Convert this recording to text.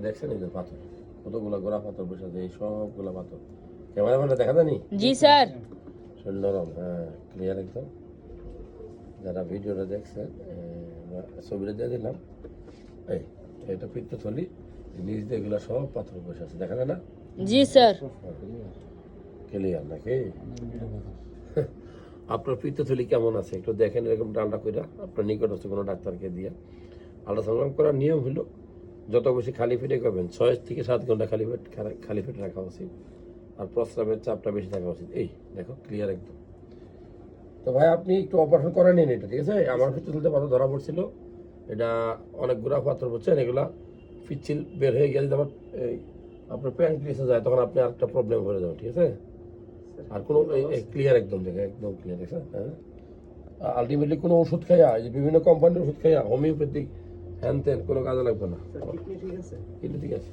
দেখছেন এই যে পাথর কতগুলো গোড়া পাথর বসে আছে, এই সবগুলো পাথর ক্যামেরাম্যানটা দেখা জানি। জি স্যার। শরীর নরম, হ্যাঁ ক্লিয়ার একদম। যারা ভিডিওটা দেখছেন ছবিটা দিয়ে দিলাম। এই এটা পিত্তথলি, নিচ দিয়ে এগুলো সব পাথর বসে আছে, দেখা যায় না? জি স্যার। ক্লিয়ার নাকি? আপনার পিত্তথলি কেমন আছে একটু দেখেন, এরকম ডালটা করে আপনার নিকটস্থ কোনো ডাক্তারকে দিয়ে। আল্ট্রাসাউন্ড করার নিয়ম হলো যত বেশি খালি পেটে করবেন, 6 থেকে 7 ঘন্টা খালি পেটে রাখা উচিত, আর প্রস্রাবের চাপটা বেশি থাকা উচিত। এই দেখো ক্লিয়ার একদম। তো ভাই আপনি একটু অপারেশন করে নিন এটা, ঠিক আছে? আমার পিত্তথলিতে পাথর ধরা পড়ছিল, এটা অনেক গুড়া পাথর বলছেন, এগুলা পিচ্ছিল বের হয়ে গেলে যখন এই আপনার প্যানক্রিয়াসে যায় তখন আপনি আরেকটা প্রবলেম হয়ে যাবে, ঠিক আছে? আর কোনো ক্লিয়ার একদম দেখে একদম ক্লিয়ার দেখছেন। হ্যাঁ আলটিমেটলি কোনো ওষুধ খাইয়া, এই যে বিভিন্ন কোম্পানির ওষুধ খাইয়া হোমিওপ্যাথিক হ্যান ত্যান কোনো কাজে লাগবে না। ঠিক আছে। কিন্তু ঠিক আছে।